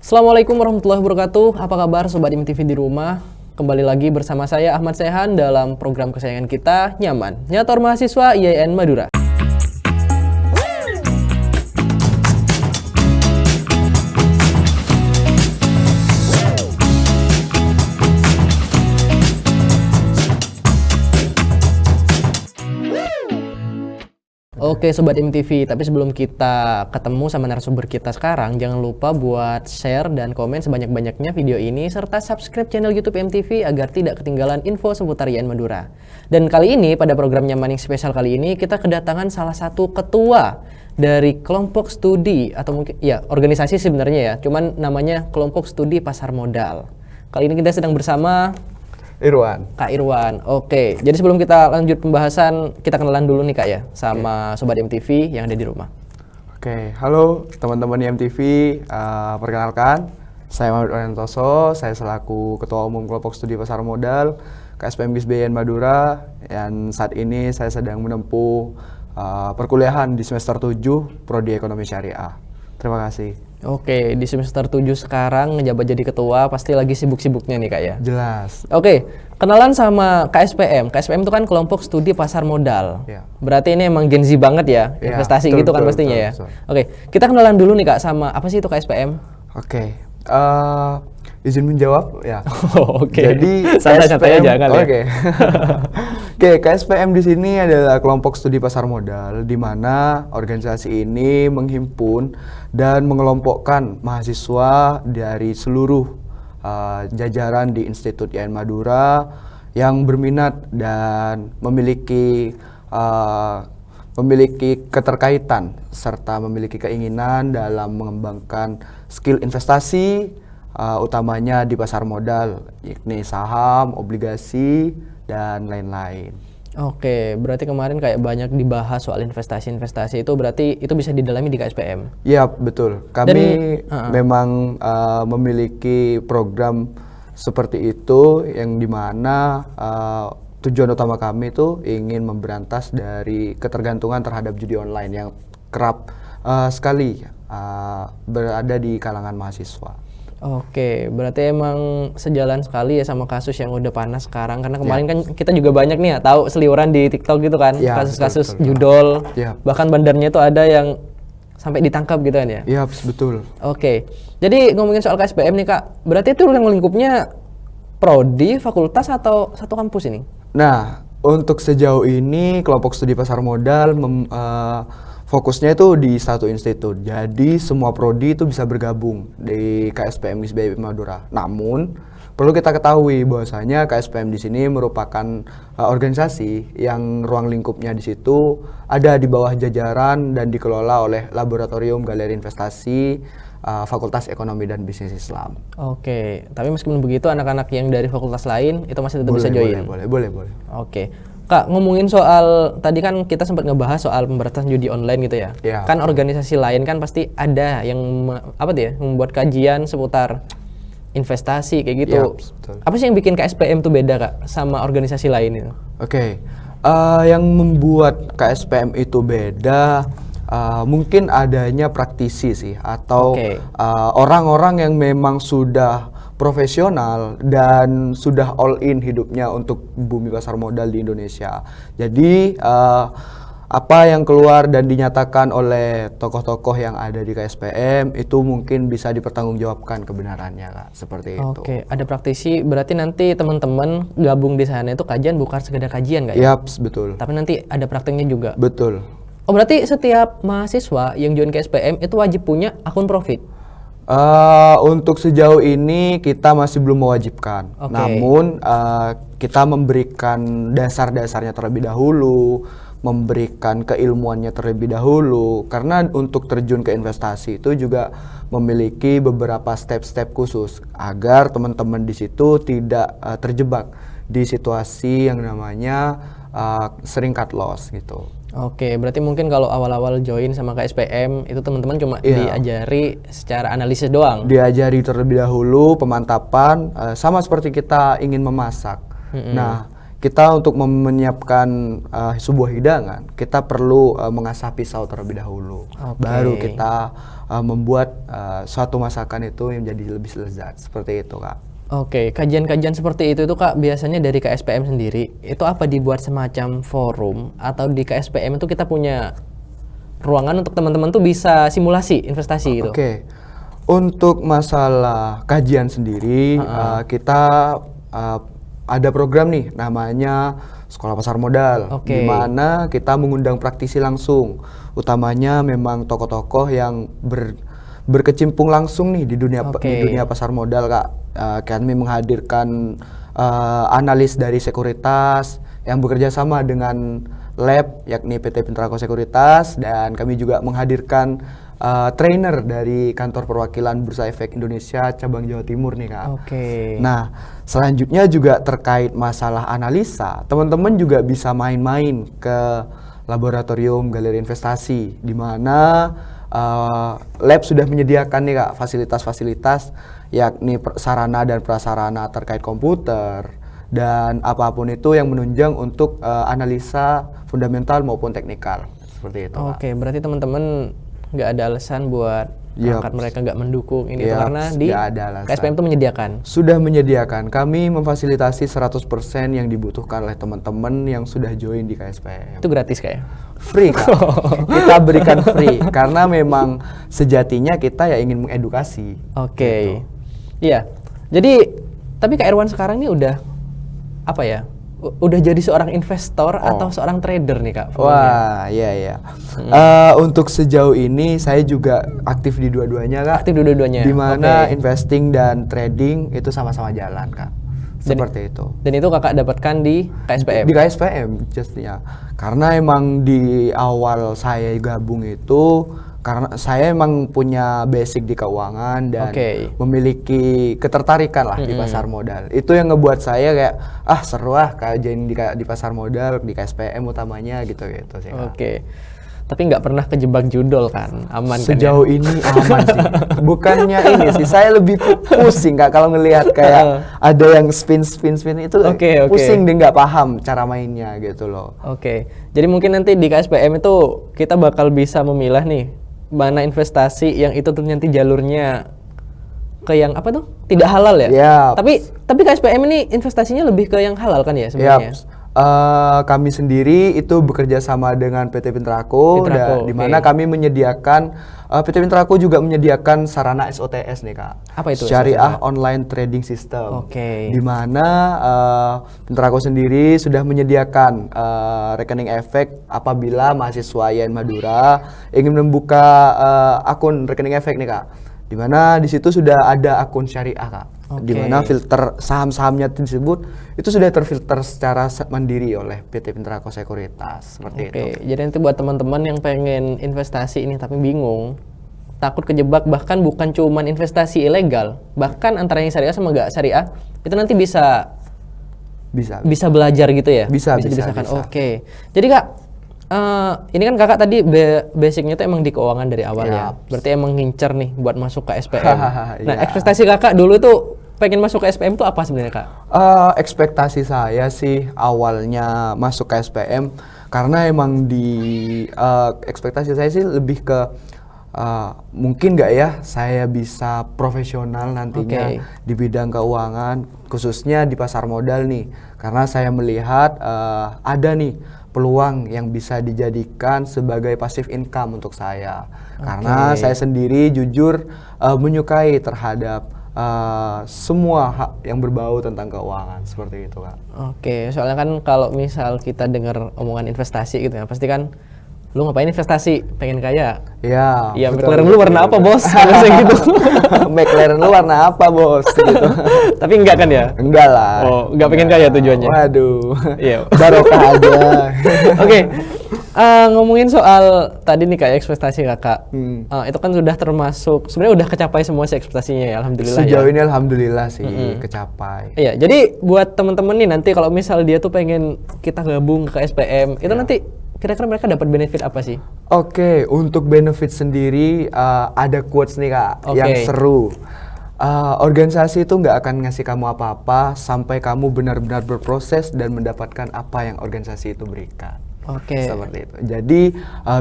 Assalamualaikum warahmatullahi wabarakatuh. Apa kabar Sobat MTV di rumah? Kembali lagi bersama saya Ahmad Sehan dalam program kesayangan kita, Nyaman, Nyator Mahasiswa IAIN Madura. Oke Sobat MTV, tapi sebelum kita ketemu sama narasumber kita sekarang, jangan lupa buat share dan komen sebanyak-banyaknya video ini, serta subscribe channel YouTube MTV agar tidak ketinggalan info seputar IAIN Madura. Dan kali ini, pada program Nyaman yang spesial kali ini, kita kedatangan salah satu ketua dari kelompok studi, atau mungkin, ya organisasi sebenarnya ya, cuman namanya kelompok studi pasar modal. Kali ini kita sedang bersama Kak Irwan. Oke, jadi sebelum kita lanjut pembahasan, kita kenalan dulu nih Kak ya, sama Sobat MTV yang ada di rumah. Oke, halo teman-teman MTV, perkenalkan, saya Muhammad Oriantoso, saya selaku Ketua Umum Kelompok Studi Pasar Modal KSPM GISB IAIN Madura, dan saat ini saya sedang menempuh perkuliahan di semester 7 Prodi Ekonomi Syariah. Terima kasih. Oke, di semester 7 sekarang ngejabat jadi ketua, pasti lagi sibuk-sibuknya nih Kak ya? Jelas. Oke, kenalan sama KSPM. KSPM itu kan kelompok studi pasar modal. Ya. Berarti ini emang Gen Z banget ya, investasi betul, gitu kan betul, pastinya betul, ya? betul. Oke, kita kenalan dulu nih Kak sama apa sih itu KSPM? Oke, izin menjawab ya. Oke. Jadi santai-santai aja kali ya. Oke. Oke, KSPM di sini adalah kelompok studi pasar modal di mana organisasi ini menghimpun dan mengelompokkan mahasiswa dari seluruh jajaran di Institut IAIN Madura yang berminat dan memiliki keterkaitan serta memiliki keinginan dalam mengembangkan skill investasi utamanya di pasar modal, yakni saham, obligasi, dan lain-lain. Oke, berarti kemarin kayak banyak dibahas soal investasi-investasi itu, berarti itu bisa didalami di KSPM? Iya, betul. Kami memang memiliki program seperti itu yang dimana tujuan utama kami itu ingin memberantas dari ketergantungan terhadap judi online yang kerap sekali berada di kalangan mahasiswa. Oke, berarti emang sejalan sekali ya sama kasus yang udah panas sekarang, karena kemarin kan kita juga banyak nih ya tahu seliweran di TikTok gitu kan, kasus-kasus judol, bahkan bandarnya itu ada yang sampai ditangkap gitu kan ya? Iya, betul. Oke, jadi ngomongin soal KSPM nih Kak, berarti itu yang lingkupnya prodi, fakultas, atau satu kampus ini? Nah, untuk sejauh ini kelompok studi pasar modal fokusnya itu di satu institut. Jadi semua prodi itu bisa bergabung di KSPM GISB IAIN Madura. Namun perlu kita ketahui bahwasanya KSPM di sini merupakan organisasi yang ruang lingkupnya di situ ada di bawah jajaran dan dikelola oleh Laboratorium Galeri Investasi Fakultas Ekonomi dan Bisnis Islam. Oke, tapi meskipun begitu anak-anak yang dari fakultas lain itu masih tetap bisa join? Boleh. Oke. Kak, ngomongin soal, tadi kan kita sempat ngebahas soal pemberantasan judi online gitu ya? Ya. Kan organisasi lain kan pasti ada yang membuat kajian seputar investasi kayak gitu. Ya, betul. Apa sih yang bikin KSPM tuh beda Kak sama organisasi lain itu? Oke, yang membuat KSPM itu beda mungkin adanya praktisi sih, atau orang-orang yang memang sudah profesional dan sudah all in hidupnya untuk bumi pasar modal di Indonesia. Jadi apa yang keluar dan dinyatakan oleh tokoh-tokoh yang ada di KSPM itu mungkin bisa dipertanggungjawabkan kebenarannya Kak, seperti itu. Oke, ada praktisi, berarti nanti teman-teman gabung di sana itu kajian bukan sekedar kajian Kak ya? Yaps, betul. Tapi nanti ada prakteknya juga? Betul. Oh, berarti setiap mahasiswa yang join KSPM itu wajib punya akun profit? Untuk sejauh ini kita masih belum mewajibkan. Namun kita memberikan dasar-dasarnya terlebih dahulu, memberikan keilmuannya terlebih dahulu, karena untuk terjun ke investasi itu juga memiliki beberapa step-step khusus agar teman-teman di situ tidak terjebak di situasi yang namanya sering cut loss gitu. Oke, berarti mungkin kalau awal-awal join sama KSPM itu teman-teman cuma diajari secara analisis doang. Diajari terlebih dahulu pemantapan, sama seperti kita ingin memasak. Nah, kita untuk menyiapkan sebuah hidangan, kita perlu mengasah pisau terlebih dahulu. Baru kita membuat suatu masakan itu menjadi lebih lezat seperti itu Kak. Oke, kajian-kajian seperti itu Kak biasanya dari KSPM sendiri itu apa dibuat semacam forum atau di KSPM itu kita punya ruangan untuk teman-teman tuh bisa simulasi investasi gitu? Oke, untuk masalah kajian sendiri kita ada program nih namanya Sekolah Pasar Modal, di mana kita mengundang praktisi langsung, utamanya memang tokoh-tokoh yang berkecimpung langsung nih di dunia pasar modal Kak. Kami menghadirkan analis dari sekuritas yang bekerja sama dengan lab yakni PT Pintrako Sekuritas, dan kami juga menghadirkan trainer dari kantor perwakilan Bursa Efek Indonesia cabang Jawa Timur nih Kak. Nah, selanjutnya juga terkait masalah analisa, teman-teman juga bisa main-main ke laboratorium galeri investasi, di mana lab sudah menyediakan nih Kak fasilitas-fasilitas yakni sarana dan prasarana terkait komputer dan apapun itu yang menunjang untuk analisa fundamental maupun teknikal seperti itu. Berarti teman-teman nggak ada alasan buat angkat mereka nggak mendukung ini karena di KSPM itu menyediakan. Sudah menyediakan. Kami memfasilitasi 100% yang dibutuhkan oleh teman-teman yang sudah join di KSPM. Itu gratis kayak? Free Kak. Kita berikan free karena memang sejatinya kita ya ingin mengedukasi. Gitu. Iya. Jadi tapi Kak Irwan sekarang ini udah apa ya? Udah jadi seorang investor atau seorang trader nih Kak? Wah, iya. Untuk sejauh ini saya juga aktif di dua-duanya Kak. Aktif di dua-duanya. Di mana investing dan trading itu sama-sama jalan Kak. Seperti itu. Dan itu Kakak dapatkan di KSPM? Di KSPM justnya. Karena emang di awal saya gabung itu karena saya emang punya basic di keuangan dan memiliki ketertarikan lah di pasar modal. Itu yang ngebuat saya kayak seru kajian di pasar modal di KSPM utamanya gitu sih. Tapi nggak pernah kejebak judol kan? Aman sejauh kan ya? Ini aman sih. Bukannya ini sih, saya lebih pusing Kak kalau ngelihat kayak ada yang spin itu pusing deh, nggak paham cara mainnya gitu loh. Jadi mungkin nanti di KSPM itu kita bakal bisa memilah nih mana investasi yang itu tuh nanti jalurnya ke yang apa tuh tidak halal ya? Tapi KSPM ini investasinya lebih ke yang halal kan ya sebenarnya? Kami sendiri itu bekerja sama dengan PT Pintrako, di mana kami menyediakan PT Pintrako juga menyediakan sarana SOTS nih Kak. Apa itu? Syariah Online Trading System. Di mana Pintrako sendiri sudah menyediakan rekening efek apabila mahasiswa YN Madura ingin membuka akun rekening efek nih Kak. Di mana di situ sudah ada akun syariah Kak. Di mana filter saham-sahamnya tersebut itu sudah terfilter secara mandiri oleh PT Pintrako Sekuritas seperti itu. Jadi nanti buat teman-teman yang pengen investasi ini tapi bingung, takut kejebak, bahkan bukan cuman investasi ilegal, bahkan antara yang syariah sama nggak syariah itu nanti bisa belajar gitu ya? Bisa dibisakan. Jadi Kak, ini kan Kakak tadi basicnya tuh emang di keuangan dari awal ya. Berarti emang ngincer nih buat masuk ke SPM. Nah, ekspektasi Kakak dulu tuh pengen masuk ke SPM tuh apa sebenarnya Kak? Ekspektasi saya sih awalnya masuk ke SPM karena emang ekspektasi saya sih lebih ke mungkin nggak ya saya bisa profesional nantinya di bidang keuangan khususnya di pasar modal nih, karena saya melihat ada nih peluang yang bisa dijadikan sebagai passive income untuk saya. Karena saya sendiri jujur menyukai terhadap semua hak yang berbau tentang keuangan seperti itu Kak. Soalnya kan kalau misal kita dengar omongan investasi gitu ya, pasti kan lu ngapain investasi? Pengen kaya? Iya, McLaren lu warna apa bos? Biasanya gitu. McLaren lu warna apa bos? Gitu. Tapi enggak kan ya? Enggak lah. Enggak pengen kaya tujuannya? Waduh, barokah aja. Ngomongin soal tadi nih kayak ekspektasi Kakak, itu kan sudah termasuk, sebenarnya udah kecapai semua sih ekspektasinya ya, alhamdulillah. Sejauh ini alhamdulillah sih kecapai. Iya, jadi buat teman-teman nih nanti kalau misal dia tuh pengen kita gabung ke SPM, itu nanti kira-kira mereka dapat benefit apa sih? Untuk benefit sendiri ada quotes nih Kak yang seru. Organisasi itu nggak akan ngasih kamu apa-apa sampai kamu benar-benar berproses dan mendapatkan apa yang organisasi itu berikan. Oke. Seperti itu. Jadi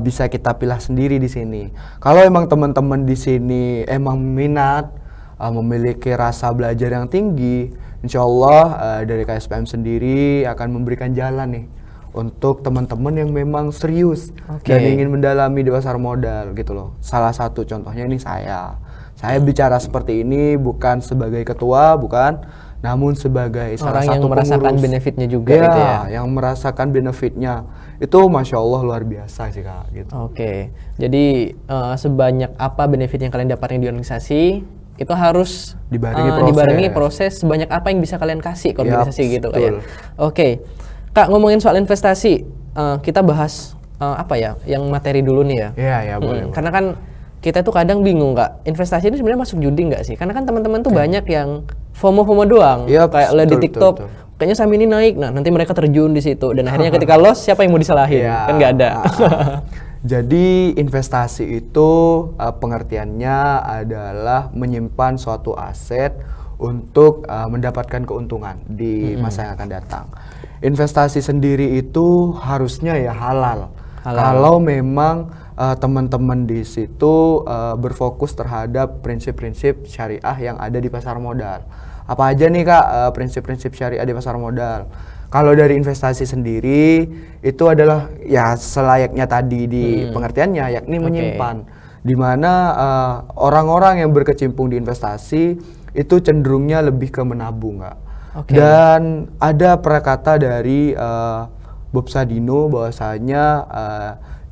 bisa kita pilah sendiri di sini. Kalau emang teman-teman di sini emang minat, memiliki rasa belajar yang tinggi, insya Allah dari KSPM sendiri akan memberikan jalan nih untuk teman-teman yang memang serius dan ingin mendalami di pasar modal gitu loh. Salah satu contohnya ini saya. Saya bicara seperti ini bukan sebagai ketua, bukan, namun sebagai salah orang satu yang merasakan pengurus. benefitnya juga Ya, gitu ya. yang merasakan benefitnya itu masya Allah luar biasa sih Kak. Gitu. Oke, jadi sebanyak apa benefit yang kalian dapatin di organisasi itu harus dibarengi proses sebanyak apa yang bisa kalian kasih ke organisasi gitu Kak ya. Oke, Kak ngomongin soal investasi, kita bahas apa ya, yang materi dulu nih ya. Iya, ya boleh. Karena kan kita tuh kadang bingung Kak, investasi ini sebenarnya masuk judi nggak sih? Karena kan teman-teman tuh banyak yang FOMO doang, kayak lihat di TikTok. Kayaknya saham ini naik, nah nanti mereka terjun di situ dan akhirnya ketika loss siapa yang mau disalahin? Kan nggak ada. Jadi investasi itu pengertiannya adalah menyimpan suatu aset untuk mendapatkan keuntungan di masa yang akan datang. Investasi sendiri itu harusnya ya halal. Kalau memang teman-teman di situ berfokus terhadap prinsip-prinsip syariah yang ada di pasar modal. Apa aja nih Kak prinsip-prinsip syariah di pasar modal? Kalau dari investasi sendiri itu adalah ya selayaknya tadi di pengertiannya, yakni menyimpan. Di mana orang-orang yang berkecimpung di investasi itu cenderungnya lebih ke menabung Kak. Dan ada perkata dari Bob Sadino bahwasanya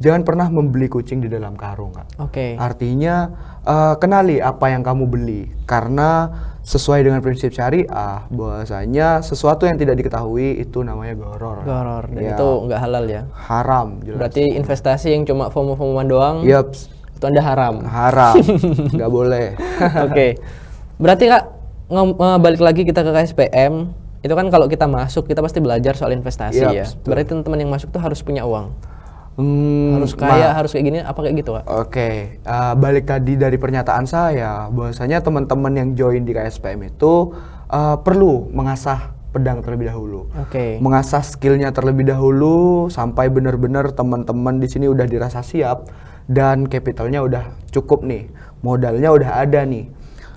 jangan pernah membeli kucing di dalam karung Kak. Artinya kenali apa yang kamu beli, karena sesuai dengan prinsip syariah bahwasanya sesuatu yang tidak diketahui itu namanya goror. Dan itu nggak halal ya. Haram. Jelas. Berarti investasi yang cuma FOMO-FOMOan doang. Yups. Itu Anda haram. Haram. Nggak boleh. Oke. Berarti Kak balik lagi kita ke KSPM. Itu kan kalau kita masuk kita pasti belajar soal investasi ya. Berarti teman-teman yang masuk tuh harus punya uang. Harus kaya, harus kayak gini, apa kayak gitu Kak? Balik tadi dari pernyataan saya, bahwasanya teman-teman yang join di KSPM itu perlu mengasah pedang terlebih dahulu, mengasah skillnya terlebih dahulu sampai benar-benar teman-teman di sini udah dirasa siap dan capitalnya udah cukup nih, modalnya udah ada nih.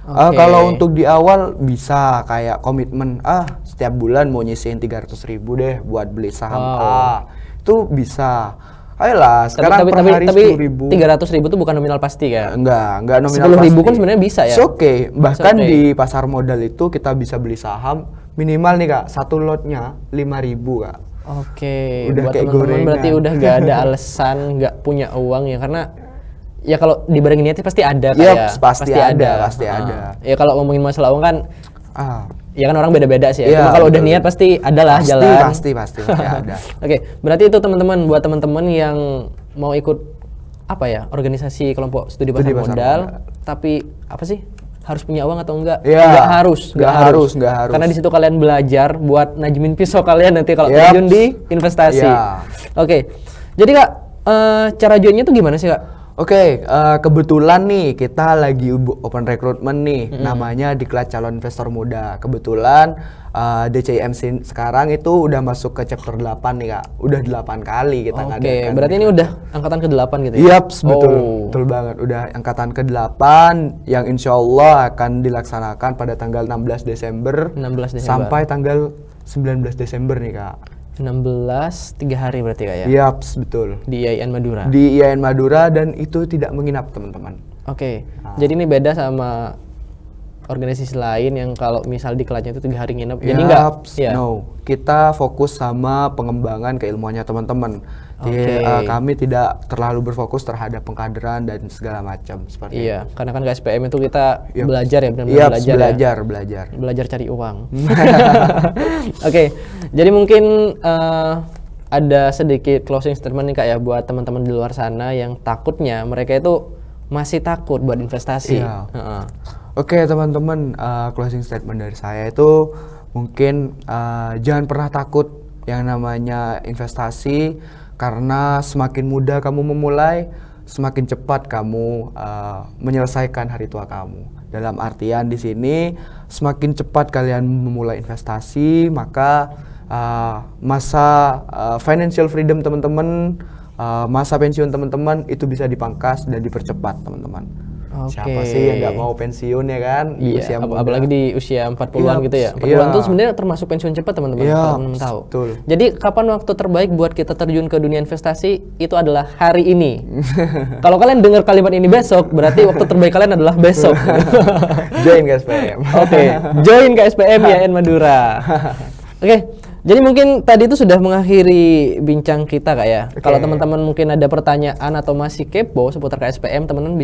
Kalau untuk di awal bisa kayak komitmen, setiap bulan mau nyisihin 300.000 deh buat beli saham itu bisa. Ayolah, sekarang per hari 10.000. 300.000 itu bukan nominal pasti kan? Enggak nominal 10.000 kan sebenarnya bisa ya? Bahkan di pasar modal itu kita bisa beli saham minimal nih Kak, satu lotnya 5.000 Kak. Udah buat teman-teman berarti udah gak ada alasan gak punya uang ya, karena ya kalau dibarengin niatnya pasti ada kayak pasti ada. Ya kalau ngomongin masalah uang kan ya kan orang beda-beda sih ya. Cuma kalau udah niat pasti ada lah jalan. Pasti ada. Berarti itu teman-teman, buat teman-teman yang mau ikut apa ya, organisasi kelompok studi pasar modal, tapi apa sih? Harus punya uang atau enggak? Enggak harus. Karena di situ kalian belajar buat najmin pisau kalian nanti kalau terjun di investasi. Jadi Kak, cara joinnya tuh gimana sih Kak? Kebetulan nih kita lagi open recruitment nih, namanya Diklat Calon Investor Muda. Kebetulan DCIM sekarang itu udah masuk ke chapter 8 nih Kak. Udah 8 kali kita ngadakan. Berarti ini udah angkatan ke-8 gitu ya? Betul banget. Udah angkatan ke-8 yang insya Allah akan dilaksanakan pada tanggal 16 Desember sampai tanggal 19 Desember nih Kak. 16, 3 hari berarti Kak ya? Betul. Di IAIN Madura? Di IAIN Madura, dan itu tidak menginap teman-teman. Jadi ini beda sama organisasi lain yang kalau misal diklatnya itu 3 hari nginep. Jadi enggak? Kita fokus sama pengembangan keilmuannya teman-teman. Kami tidak terlalu berfokus terhadap pengkaderan dan segala macam seperti itu. Karena kan KSPM itu kita belajar ya, benar-benar belajar cari uang. Jadi mungkin ada sedikit closing statement nih Kak ya buat teman-teman di luar sana yang takutnya mereka itu masih takut buat investasi. Teman-teman, closing statement dari saya itu mungkin jangan pernah takut yang namanya investasi, karena semakin mudah kamu memulai, semakin cepat kamu menyelesaikan hari tua kamu. Dalam artian di sini, semakin cepat kalian memulai investasi, maka masa financial freedom teman-teman, masa pensiun teman-teman itu bisa dipangkas dan dipercepat teman-teman. Siapa sih yang nggak mau pensiun ya kan di usia muda? Apalagi di usia 40-an gitu ya. 40-an tuh sebenarnya termasuk pensiun cepat teman-teman, kalau teman-teman tahu. Betul. Jadi kapan waktu terbaik buat kita terjun ke dunia investasi? Itu adalah hari ini. Kalau kalian dengar kalimat ini besok, berarti waktu terbaik kalian adalah besok. Join ke SPM. Oke, join ke SPM IAIN Madura. Oke. Jadi mungkin tadi itu sudah mengakhiri bincang kita Kak ya. Kalau teman-teman mungkin ada pertanyaan atau masih kepo seputar KSPM, teman-teman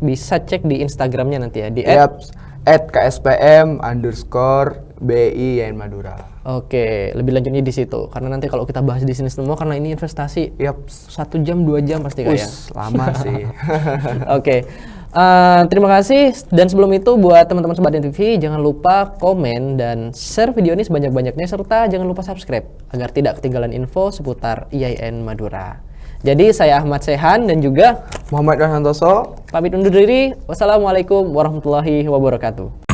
bisa cek di Instagramnya nanti ya di @kspm_BI IAIN Madura. Oke, lebih lanjutnya di situ. Karena nanti kalau kita bahas di sini semua, karena ini investasi, 1 jam 2 jam pasti Kak ya. Lama sih. Oke. Terima kasih, dan sebelum itu buat teman-teman Sobat TV jangan lupa komen dan share video ini sebanyak-banyaknya, serta jangan lupa subscribe agar tidak ketinggalan info seputar IAIN Madura. Jadi saya Ahmad Sehan dan juga Muhammad Santoso pamit undur diri. Wassalamualaikum warahmatullahi wabarakatuh.